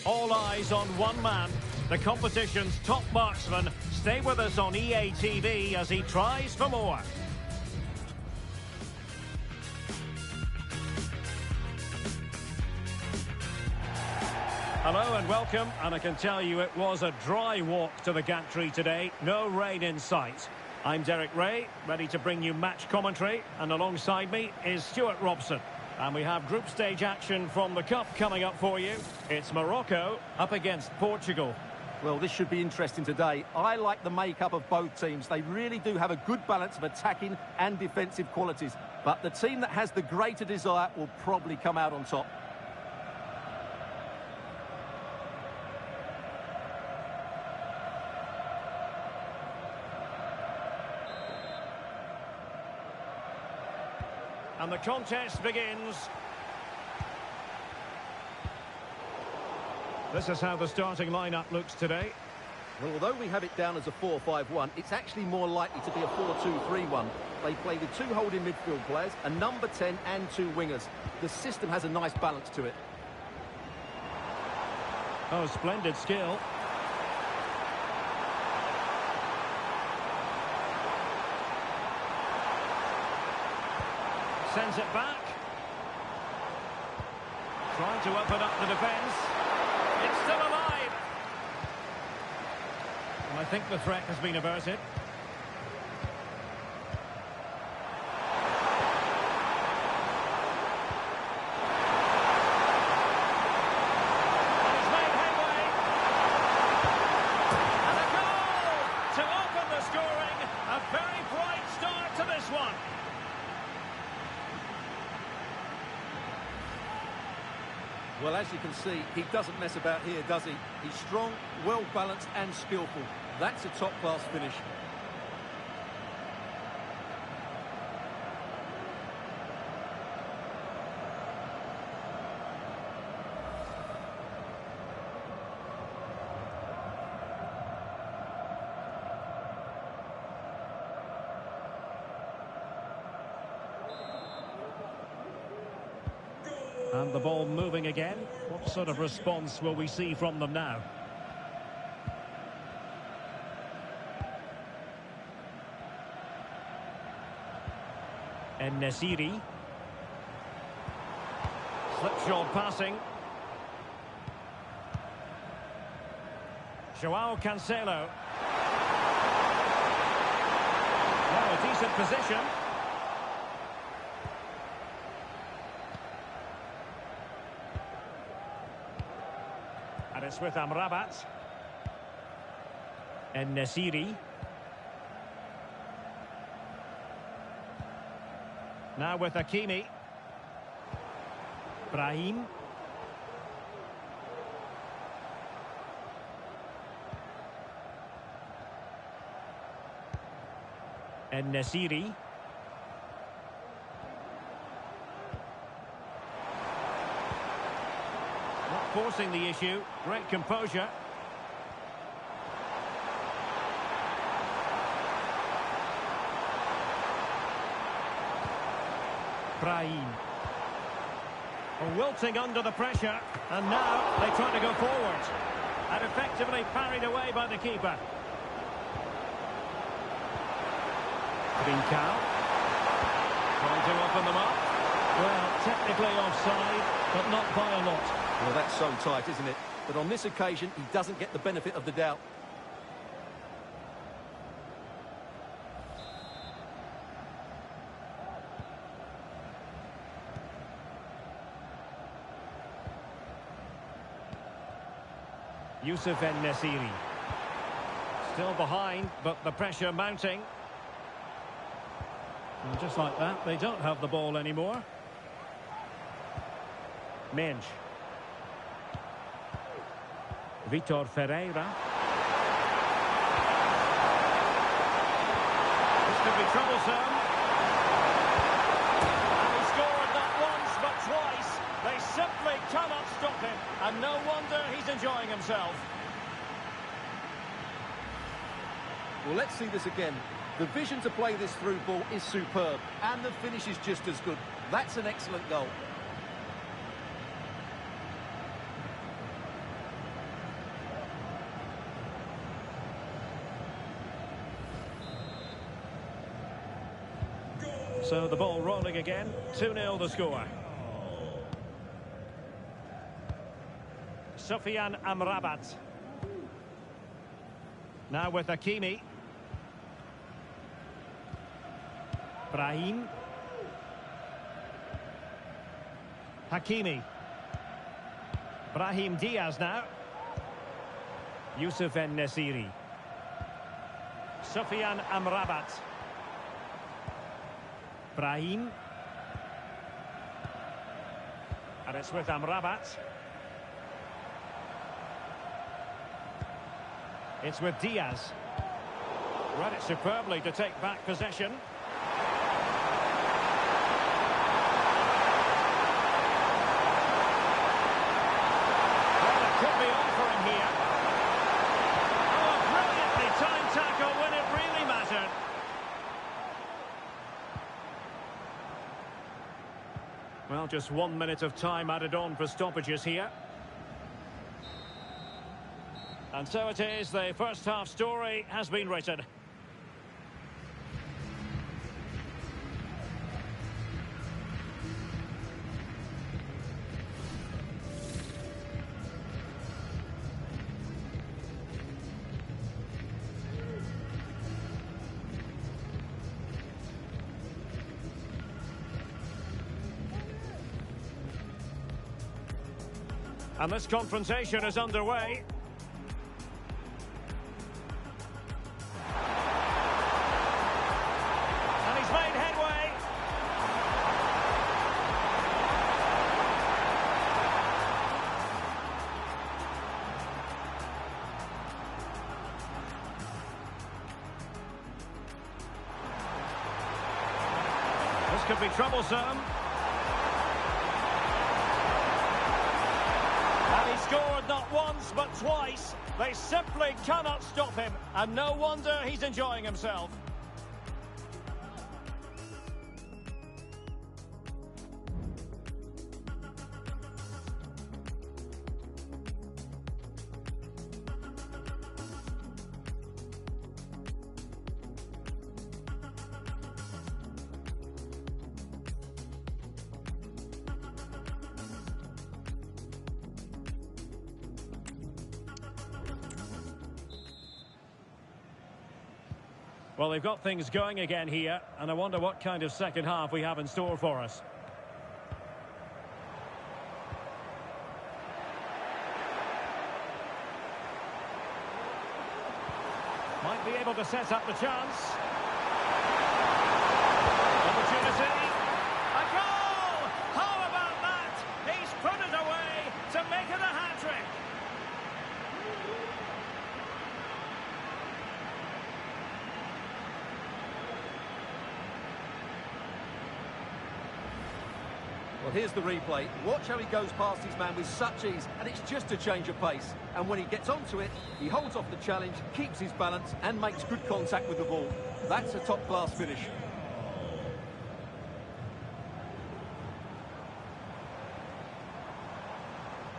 All eyes on one man, the competition's top marksman. Stay with us on EA TV as he tries for more. Hello and welcome, and I can tell you it was a dry walk to the gantry today. No rain in sight. I'm Derek Ray, ready to bring you match commentary, and alongside me is Stuart Robson. And we have group stage action from the Cup coming up for you. It's Morocco up against Portugal. Well, this should be interesting today. I like the makeup of both teams. They really do have a good balance of attacking and defensive qualities. But the team that has the greater desire will probably come out on top. And the contest begins. This is how the starting lineup looks today. Well, although we have it down as a 4-5-1, it's actually more likely to be a 4-2-3-1. They play with two holding midfield players, a number 10 and two wingers. The system has a nice balance to it. Oh, splendid skill. Sends it back. Trying to open up the defence. It's still alive. And I think the threat has been averted. And he's made headway. And a goal to open the scoring. A very bright start to this one. Well, as you can see, he doesn't mess about here, does he? He's strong, well-balanced and skillful. That's a top-class finish. And the ball moving again. What sort of response will we see from them now? En-Nesyri. Slipshod passing. Joao Cancelo. Well, a decent position. And it's with Amrabat. En-Nesyri. Now with Hakimi. Brahim. En-Nesyri. Not forcing the issue. Great composure. Brahim. Wilting under the pressure, and now they try to go forward. And effectively parried away by the keeper. Trincao. Trying to open them up. Well, technically offside, but not by a lot. Well, that's so tight, isn't it? But on this occasion, he doesn't get the benefit of the doubt. Youssef En-Nesyri. Still behind, but the pressure mounting. And just like that, they don't have the ball anymore. Mensch. Vitor Ferreira. This could be troublesome. And he scored not once, but twice. They simply cannot stop him. And no wonder he's enjoying himself. Well, let's see this again. The vision to play this through ball is superb. And the finish is just as good. That's an excellent goal. So the ball rolling again. 2-0 the score. Sofyan Amrabat. Now with Hakimi. Brahim. Hakimi. Brahim Diaz now. Youssef En-Nesyri. Sofyan Amrabat. Brahim. And it's with Amrabat. It's with Diaz. Read it superbly to take back possession. Well, it could be on for him here. Oh, a brilliantly timed tackle when it really mattered. Well, just 1 minute of time added on for stoppages here. And so it is, the first half story has been written. And this confrontation is underway. This could be troublesome. And he scored not once but twice. They simply cannot stop him. And no wonder he's enjoying himself. Well, they've got things going again here, and I wonder what kind of second half we have in store for us. Might be able to set up the chance. Opportunity. A goal! How about that? He's put it away to make it a hat-trick. Well, here's the replay. Watch how he goes past his man with such ease, and it's just a change of pace. And when he gets onto it, he holds off the challenge, keeps his balance, and makes good contact with the ball. That's a top-class finish.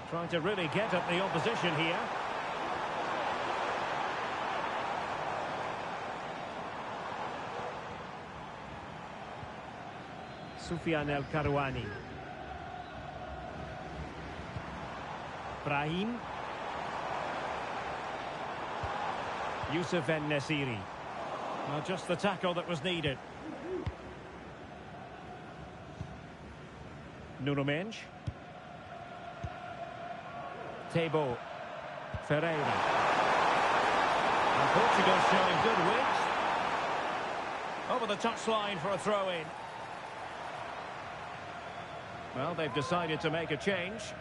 Trying to really get at the opposition here. Soufiane El Karouani. Brahim. Youssef En-Nesyri. Well, just the tackle that was needed. Nuno Mendes. Tebo. Ferreira. And Portugal showing good width. Over the touchline for a throw-in. Well, they've decided to make a change.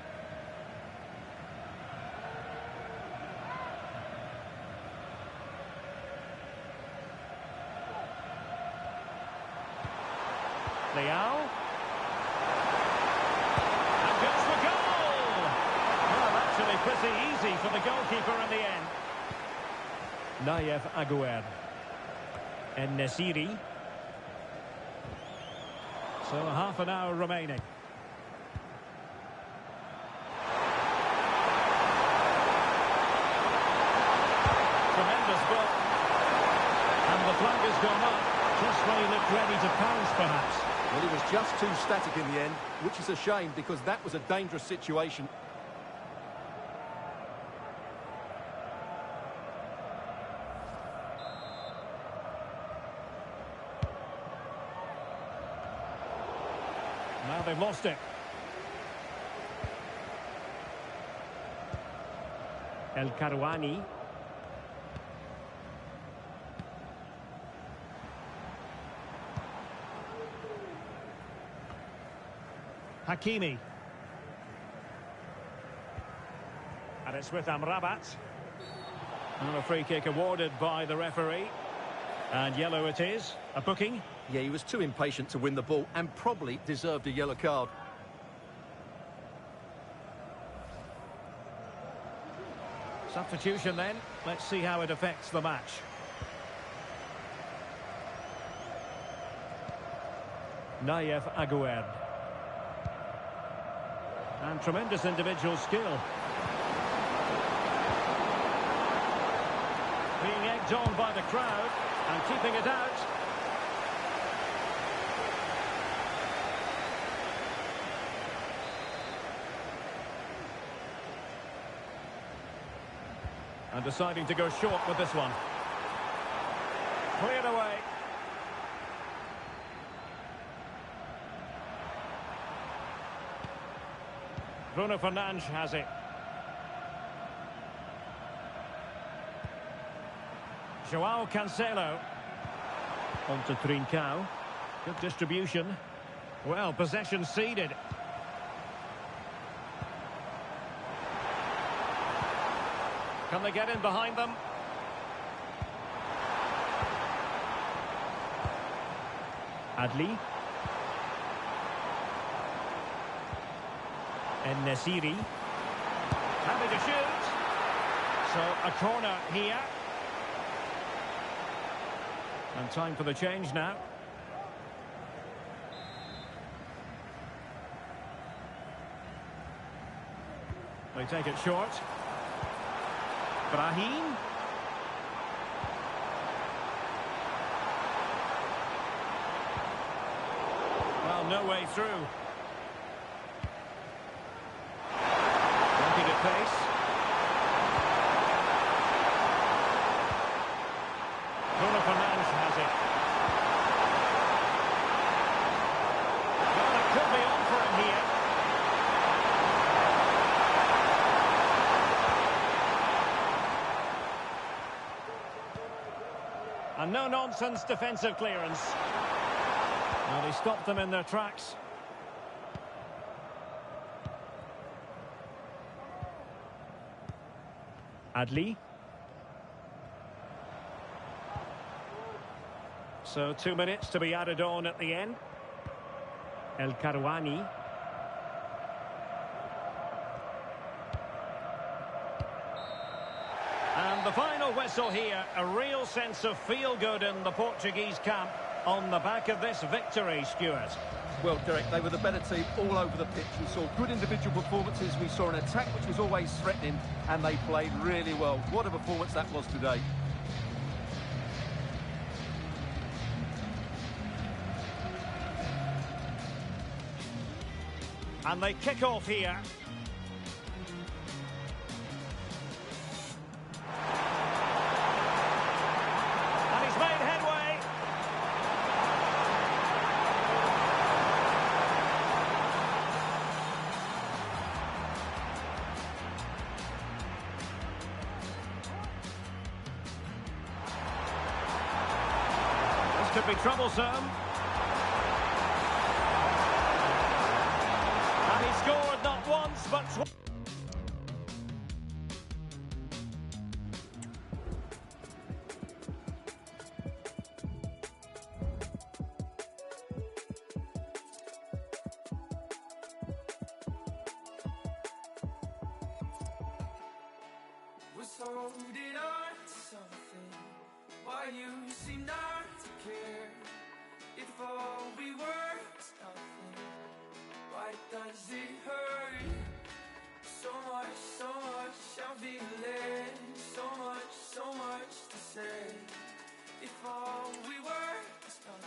Leao. And goes for goal! Well, actually pretty easy for the goalkeeper in the end. Nayef Aguerd. En-Nesyri. So half an hour remaining. Tremendous ball. And the flag has gone up. Just when he looked ready to pounce, perhaps. Well, he was just too static in the end, which is a shame because that was a dangerous situation. Now they've lost it. El Karouani. Hakimi. And it's with Amrabat. And a free kick awarded by the referee. And yellow it is. A booking. Yeah, he was too impatient to win the ball and probably deserved a yellow card. Substitution then. Let's see how it affects the match. Nayef Aguerd. And tremendous individual skill. Being egged on by the crowd and keeping it out. And deciding to go short with this one. Cleared away. Bruno Fernandes has it. Joao Cancelo. On to Trincao. Good distribution. Well, possession ceded. Can they get in behind them? Adli. En-Nesyri. Happy to shoot. So a corner here. And time for the change now. They take it short. Brahim. Well, no way through. Working at pace. Bruno Fernandes has it. Well, it could be on for him here. And no-nonsense defensive clearance. Well, they stopped them in their tracks. Adli. So 2 minutes to be added on at the end. El Karouani. And the final whistle here, a real sense of feel-good in the Portuguese camp on the back of this victory, Stuart. Well, Derek, they were the better team all over the pitch. We saw good individual performances, we saw an attack which was always threatening, and they played really well. What a performance that was today. And they kick off here. And he's made headway. This could be troublesome. And he scored not once, but twice. Was holding on to something while you seem not to care. If all we were is nothing, why does it hurt? So much I'm feeling. So much to say. If all we were is nothing.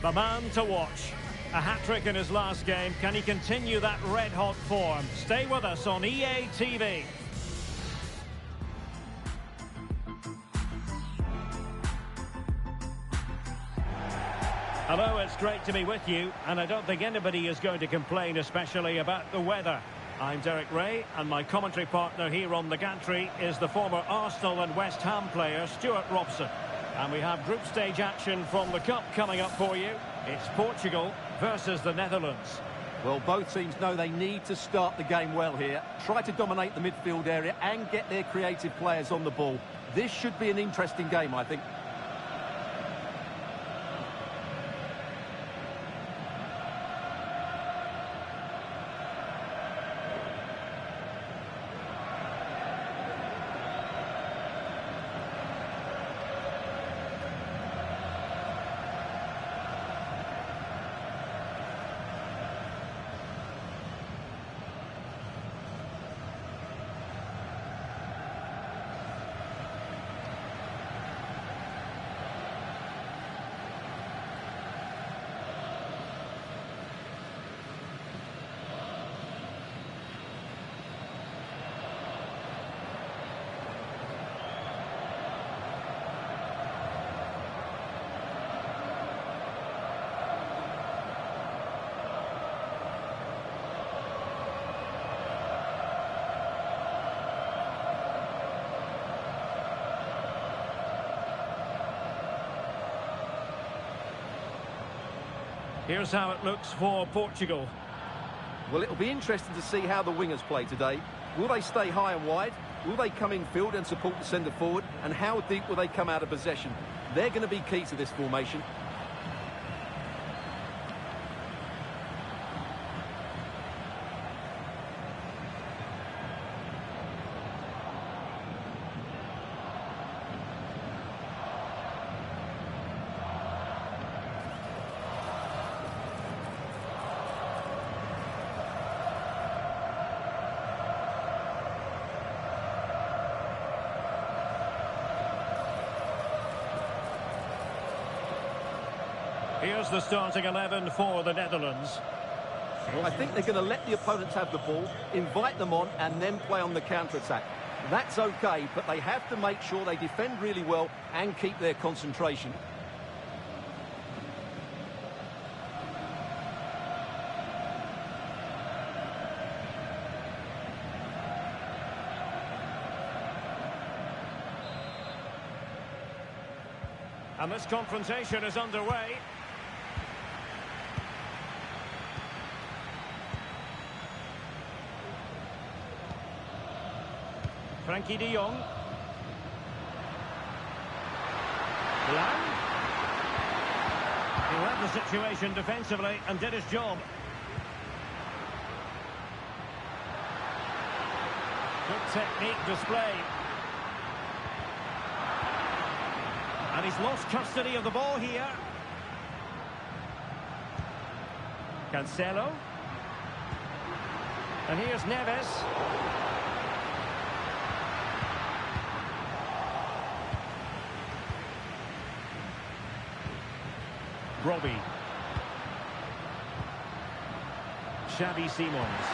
The man to watch. A hat-trick in his last game. Can he continue that red-hot form? Stay with us on EA TV. Hello, it's great to be with you, and I don't think anybody is going to complain, especially about the weather. I'm Derek Ray, and my commentary partner here on the gantry is the former Arsenal and West Ham player, Stuart Robson. And we have group stage action from the Cup coming up for you. It's Portugal versus the Netherlands. Well, both teams know they need to start the game well here. Try to dominate the midfield area and get their creative players on the ball. This should be an interesting game, I think. Here's how it looks for Portugal. Well, it'll be interesting to see how the wingers play today. Will they stay high and wide? Will they come in field and support the centre forward? And how deep will they come out of possession? They're going to be key to this formation. Here's the starting 11 for the Netherlands. Well, I think they're going to let the opponents have the ball, invite them on, and then play on the counter-attack. That's okay, but they have to make sure they defend really well and keep their concentration. And this confrontation is underway. Frankie de Jong. Lang. He read the situation defensively and did his job. Good technique displayed. And he's lost custody of the ball here. Cancelo. And here's Neves. Robbie. Xavi Simons.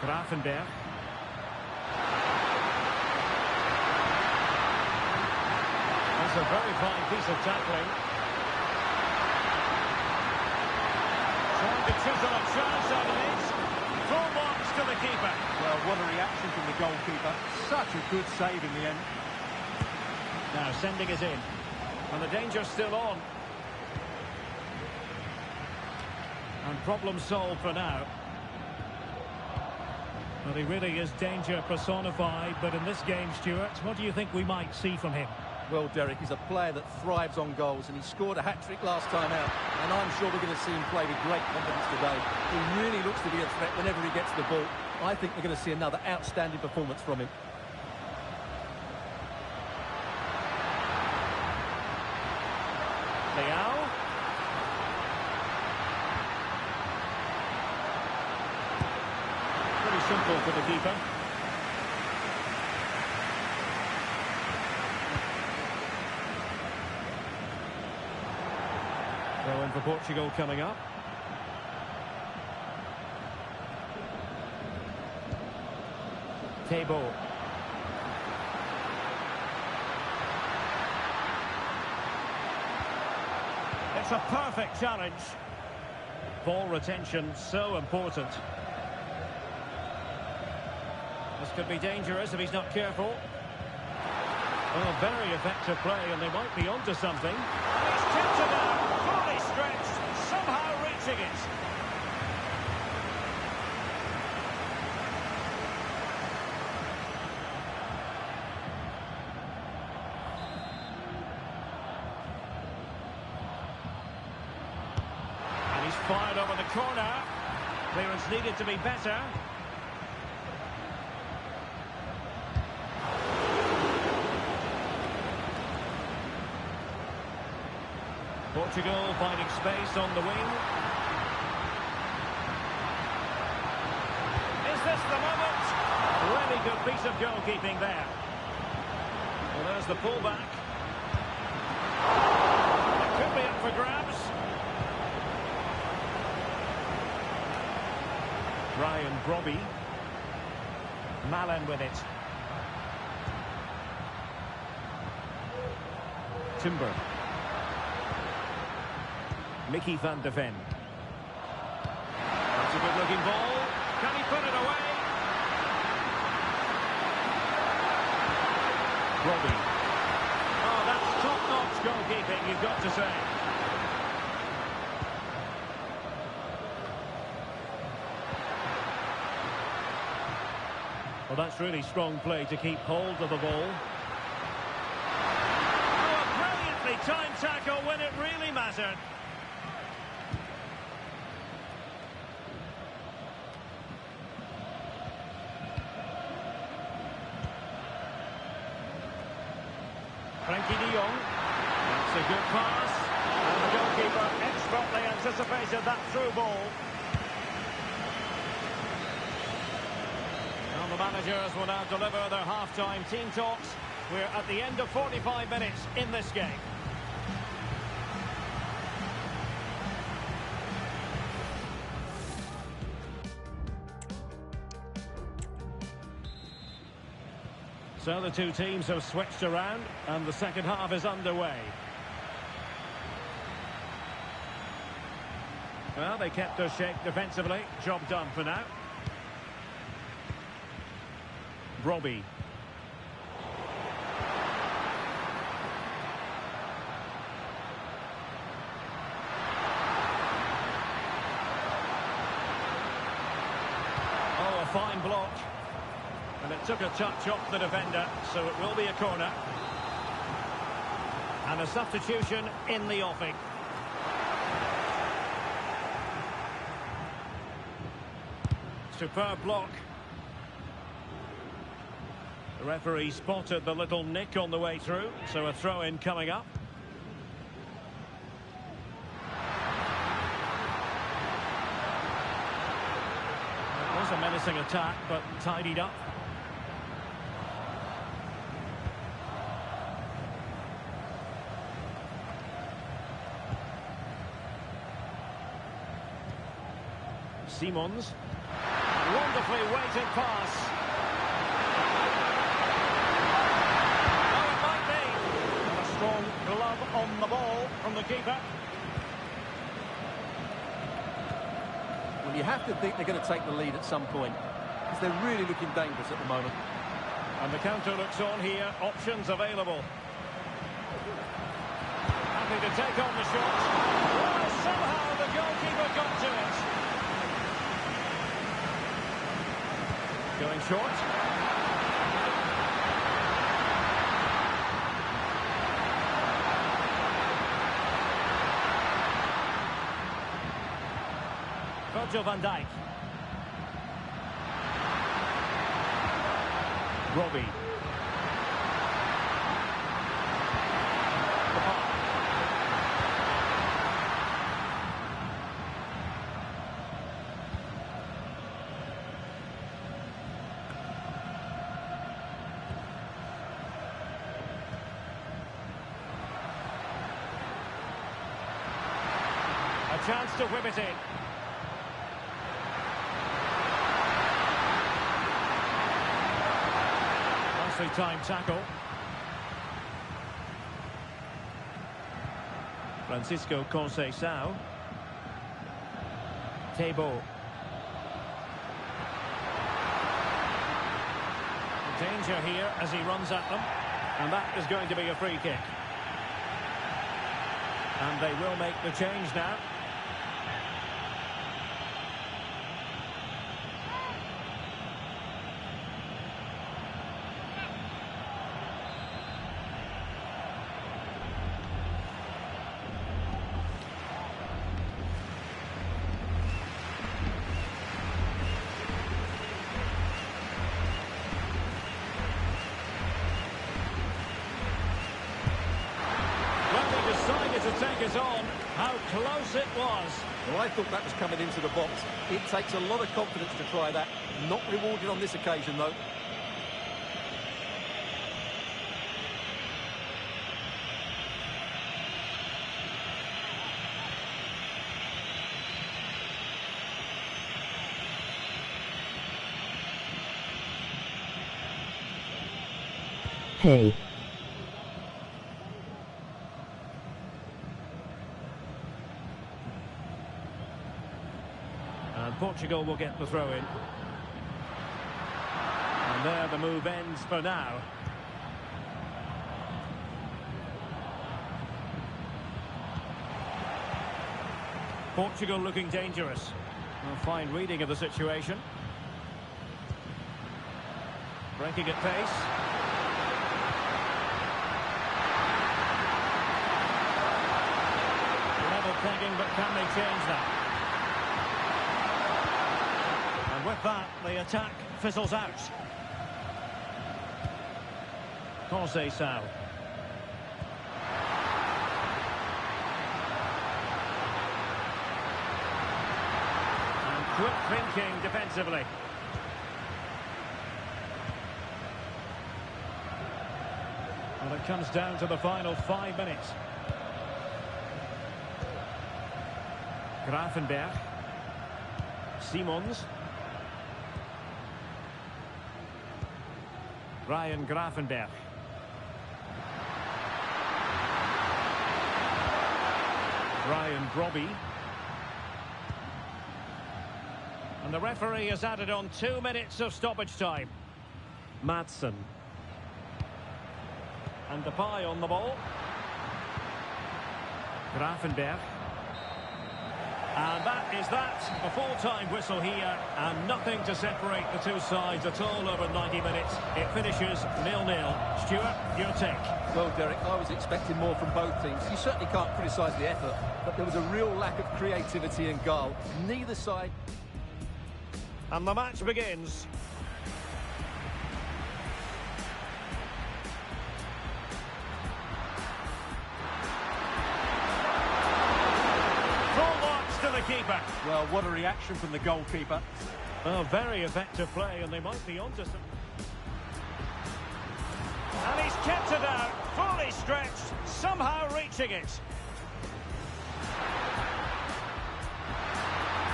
Gravenberch. That's a very fine piece of tackling. Trying to chisel a chance out of it. Full box to the keeper. Well, what a reaction from the goalkeeper. Such a good save in the end. Now sending it in. And the danger's still on. And problem solved for now. Well, he really is danger personified, but in this game, Stuart, what do you think we might see from him? Well, Derek, he's a player that thrives on goals, and he scored a hat-trick last time out, and I'm sure we're going to see him play with great confidence today. He really looks to be a threat whenever he gets the ball. I think we're going to see another outstanding performance from him. Leao. Pretty simple for the keeper. for Portugal coming up. Tebow. It's a perfect challenge. Ball retention so important. This could be dangerous if he's not careful. Well, very effective play, and they might be onto something. He's tipped it out, fully stretched, somehow reaching it. And he's fired over the corner. Clearance needed to be better. Portugal finding space on the wing. Is this the moment? Really good piece of goalkeeping there. Well, there's the pullback. It could be up for grabs. Ryan Brobby. Malen with it. Timber. Mickey van de Ven. That's a good-looking ball. Can he put it away? Robbie. Oh, that's top-notch goalkeeping, you've got to say. Well, that's really strong play to keep hold of the ball. Oh, a brilliantly timed tackle when it really mattered. Frankie de Jong. That's a good pass. And the goalkeeper expertly anticipated that through ball. Well, the managers will now deliver their half-time team talks. We're at the end of 45 minutes in this game. So the two teams have switched around and the second half is underway. Well, they kept their shape defensively. Job done for now. Brobby. Oh, a fine block. And it took a touch off the defender, so it will be a corner. And a substitution in the offing. Superb block. The referee spotted the little nick on the way through, so a throw-in coming up. It was a menacing attack, but tidied up. Simons. Wonderfully weighted pass. Oh, it might be. And a strong glove on the ball from the keeper. Well, you have to think they're going to take the lead at some point, because they're really looking dangerous at the moment. And the counter looks on here. Options available. Happy to take on the shot. Well, somehow the goalkeeper got to it. Going short. Virgil van Dijk. Robbie. chance to whip it in. Nicely timed tackle. Francisco Conceição. Tebo. Danger here as he runs at them. And that is going to be a free kick. And they will make the change now. To take us on, how close it was. Well, I thought that was coming into the box. It takes a lot of confidence to try that. Not rewarded on this occasion, though. Hey. Portugal will get the throw in. And there the move ends for now. Portugal looking dangerous. A fine reading of the situation. Breaking at pace. Level pegging, but can they change that? With that, the attack fizzles out. Conceição. And quick thinking defensively. Well, it comes down to the final 5 minutes. Gravenberch. Simons. Ryan Gravenberch. Ryan Brobby. And the referee has added on 2 minutes of stoppage time. Madsen. And Depay on the ball. Gravenberch. And that is that. A full-time whistle here, and nothing to separate the two sides at all over 90 minutes. It finishes 0-0. Stuart, your take. Well, Derek, I was expecting more from both teams. You certainly can't criticise the effort, but there was a real lack of creativity and goal. Neither side. And the match begins. Keeper. Well, what a reaction from the goalkeeper. Oh, very effective play, and they might be onto some. And he's kept it out, fully stretched, somehow reaching it.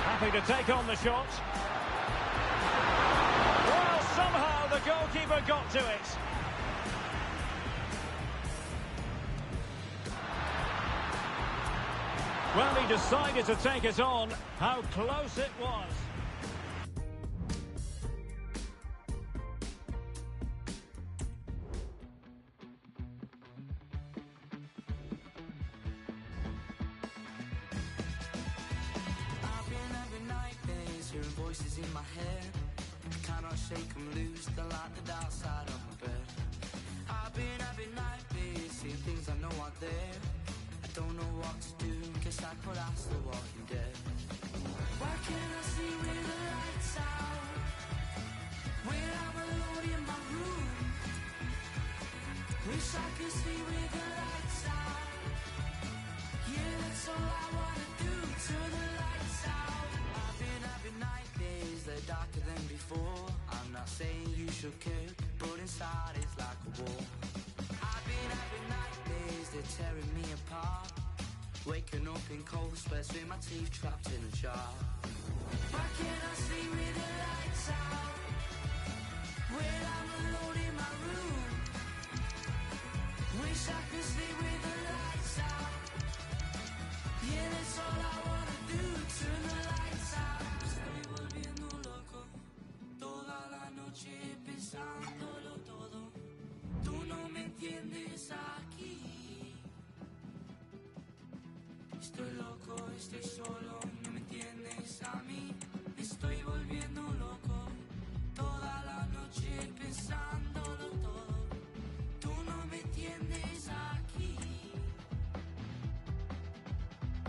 Happy to take on the shot. Well, somehow the goalkeeper got to it. Well, he decided to take it on. How close it was. I've been having nightmares, hearing voices in my head. I cannot shake them loose, they're like the dark side of my bed. I've been having nightmares, seeing things I know aren't there. Don't know what to do, guess I could ask the Walking Dead. Why can't I see with the lights out? When I'm alone in my room, wish I could see with the lights out. Yeah, that's all I wanna do, turn the lights out. I've been having nightmares, they're darker than before. I'm not saying you should care, but inside it's like a war. I've been having nightmares, they're tearing me apart. Waking up in cold sweats with my teeth trapped in a jar. Why can't I sleep with the lights out when I'm alone in my room? Wish I could sleep with the lights out. Yeah, that's all I wanna do, turn the lights out. Estoy volviendo loco, toda la noche pensándolo todo. Tú no me entiendes aquí. Estoy loco, estoy solo, no me entiendes a mí. Me estoy volviendo loco, toda la noche pensándolo todo. Tú no me entiendes aquí.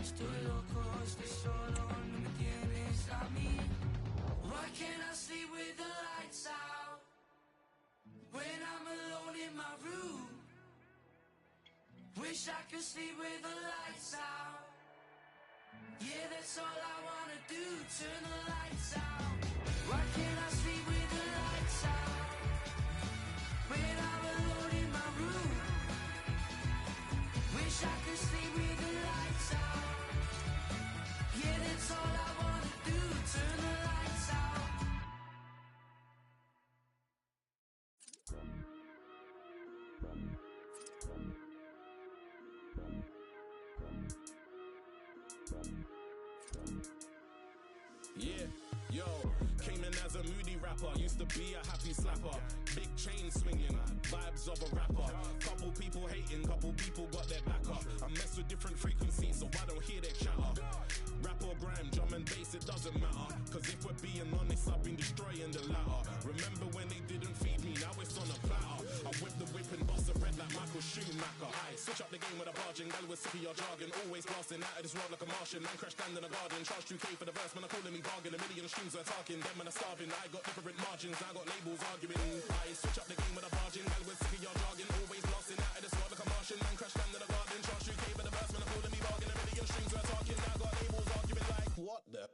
Estoy loco, estoy solo, no me entiendes a mí. Why can't I sleep with the lights out when I'm alone in my room? Wish I could sleep with the lights out. Yeah, that's all I wanna do, turn the lights out. Why can't I sleep with the lights out when I'm alone in my room? Wish I could sleep with the lights out. Yeah, that's all I wanna do, turn the lights out. Yeah, yo, came in as a moody rapper, used to be a happy slapper. Big chain swinging, vibes of a rapper. Couple people hating, couple people got their back up. I mess with different frequencies, so I don't hear their chatter. Rap or grime, drum and bass, it doesn't matter. Cause if we're being honest, I've been destroying the latter. Remember when they didn't feed me, now it's on a platter. I whip the whip and bust a red like Michael Schumacher. I switch up the game with a barging, gal with sick of your jargon. Always blasting out of this world like a Martian. Man crash down in the garden, charge 2K for the verse, man, I'm calling me bargain. A million streams are talking, them man are starving. I got different margins, I got labels arguing. I switch up the game with a barging, gal with sick of your jargon. Always blasting out of this world like a Martian. Man crash down in the garden, charge 2K for the verse, man, I'm calling me bargain. A million streams are talking, I got labels arguing like, what the?